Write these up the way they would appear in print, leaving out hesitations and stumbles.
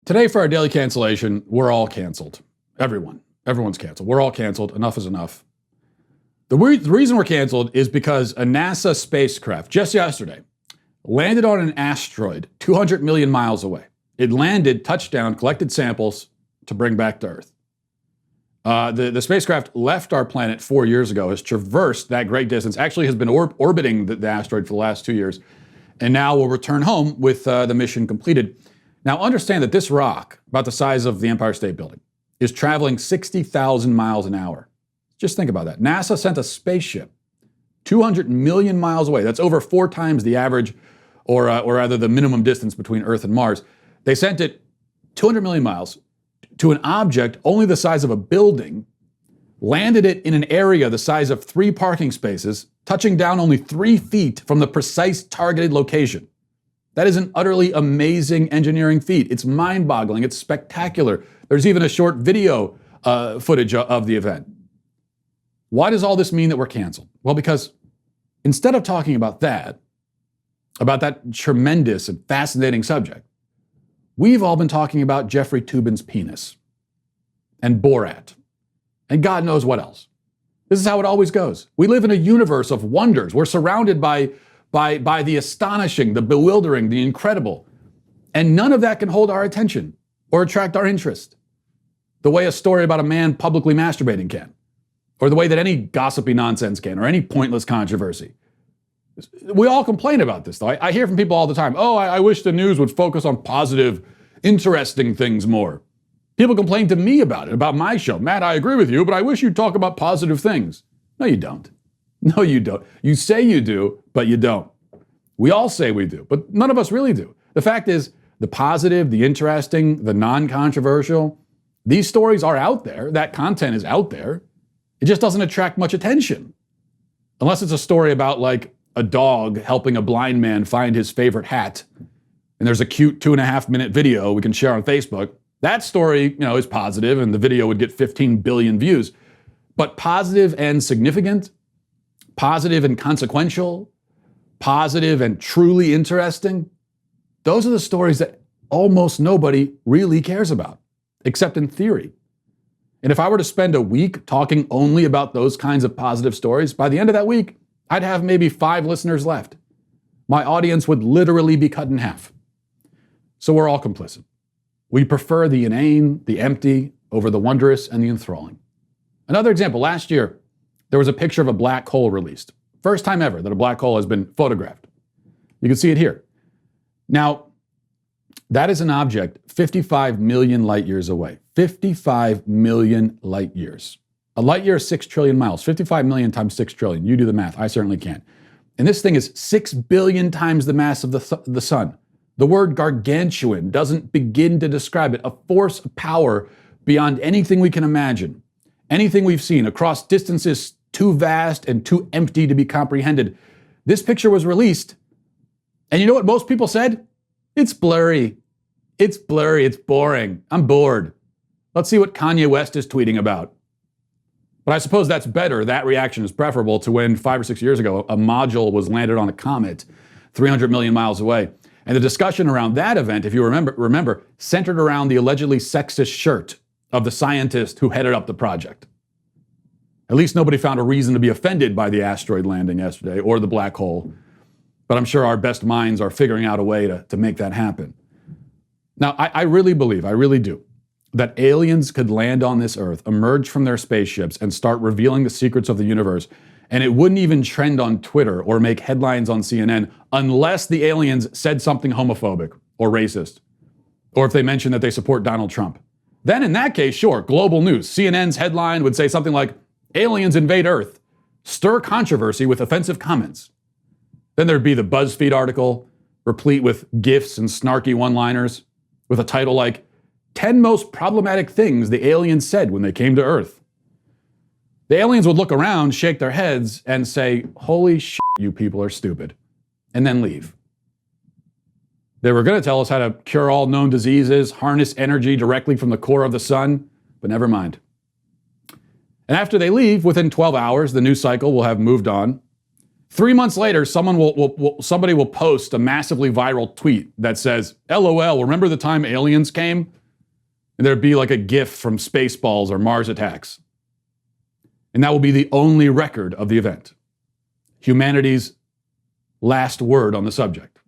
Today for our daily cancellation, we're all canceled. Everyone's canceled. We're all canceled. Enough is enough. The reason we're canceled is because a NASA spacecraft just yesterday landed on an asteroid 200 million miles away. It landed, touchdown, collected samples to bring back to Earth. The spacecraft left our planet 4 years ago, has traversed that great distance, actually has been orbiting the asteroid for the last 2 years, and now will return home with the mission completed. Now understand that this rock, about the size of the Empire State Building, is traveling 60,000 miles an hour. Just think about that. NASA sent a spaceship 200 million miles away. That's over 4 times the average, or rather the minimum distance between Earth and Mars. They sent it 200 million miles to an object only the size of a building, landed it in an area the size of 3 parking spaces, touching down only 3 feet from the precise targeted location. That is an utterly amazing engineering feat. It's mind-boggling. It's spectacular. There's even a short video footage of the event. Why does all this mean that we're canceled? Well, because instead of talking about that tremendous and fascinating subject, we've all been talking about Jeffrey Toobin's penis and Borat and God knows what else. This is how it always goes. We live in a universe of wonders. We're surrounded by the astonishing, the bewildering, the incredible. And none of that can hold our attention or attract our interest the way a story about a man publicly masturbating can, or the way that any gossipy nonsense can, or any pointless controversy. We all complain about this, though. I hear from people all the time, I wish the news would focus on positive, interesting things more. People complain to me about it, about my show. Matt, I agree with you, but I wish you'd talk about positive things. No, you don't. No, you don't. You say you do, but you don't. We all say we do, but none of us really do. The fact is, the positive, the interesting, the non-controversial, these stories are out there. That content is out there. It just doesn't attract much attention. Unless it's a story about like a dog helping a blind man find his favorite hat, and there's a cute 2.5-minute video we can share on Facebook. That story, is positive, and the video would get 15 billion views. But positive and significant, positive and consequential, positive and truly interesting, those are the stories that almost nobody really cares about, except in theory. And if I were to spend a week talking only about those kinds of positive stories, by the end of that week, I'd have maybe 5 listeners left. My audience would literally be cut in half. So we're all complicit. We prefer the inane, the empty, over the wondrous and the enthralling. Another example, last year, there was a picture of a black hole released. First time ever that a black hole has been photographed. You can see it here. Now, that is an object 55 million light years away. 55 million light years. A light year is 6 trillion miles. 55 million times 6 trillion. You do the math. I certainly can't. And this thing is 6 billion times the mass of the sun. The word gargantuan doesn't begin to describe it. A force of power beyond anything we can imagine. Anything we've seen across distances too vast and too empty to be comprehended. This picture was released. And you know what most people said? It's blurry. It's blurry. It's boring. I'm bored. Let's see what Kanye West is tweeting about. But I suppose that's better. That reaction is preferable to when 5 or 6 years ago, a module was landed on a comet 300 million miles away. And the discussion around that event, if you remember, centered around the allegedly sexist shirt of the scientist who headed up the project. At least nobody found a reason to be offended by the asteroid landing yesterday or the black hole. But I'm sure our best minds are figuring out a way to make that happen. Now, I really believe, I really do, that aliens could land on this Earth, emerge from their spaceships, and start revealing the secrets of the universe. And it wouldn't even trend on Twitter or make headlines on CNN unless the aliens said something homophobic or racist, or if they mentioned that they support Donald Trump. Then in that case, sure, global news. CNN's headline would say something like, "Aliens invade Earth, stir controversy with offensive comments." Then there'd be the BuzzFeed article, replete with GIFs and snarky one-liners, with a title like, 10 most problematic things the aliens said when they came to Earth. The aliens would look around, shake their heads, and say, "Holy shit, you people are stupid," and then leave. They were going to tell us how to cure all known diseases, harness energy directly from the core of the sun, but never mind. And after they leave, within 12 hours, the news cycle will have moved on. 3 months later, somebody will post a massively viral tweet that says, LOL, remember the time aliens came? And there'd be like a GIF from Spaceballs or Mars Attacks. And that will be the only record of the event. Humanity's last word on the subject.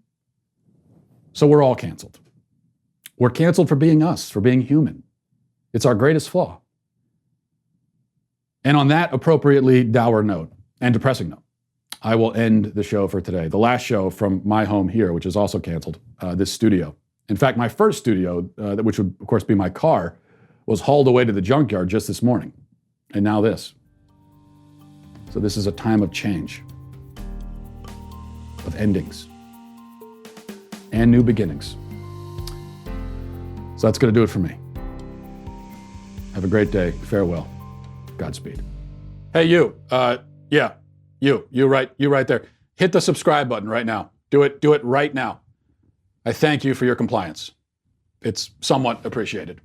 So we're all canceled. We're canceled for being us, for being human. It's our greatest flaw. And on that appropriately dour note and depressing note, I will end the show for today. The last show from my home here, which is also canceled, this studio. In fact, my first studio, which would, of course, be my car, was hauled away to the junkyard just this morning. And now this. So this is a time of change, of endings, and new beginnings. So that's going to do it for me. Have a great day. Farewell. Godspeed. Hey, you. You right there. Hit the subscribe button right now. Do it right now. I thank you for your compliance. It's somewhat appreciated.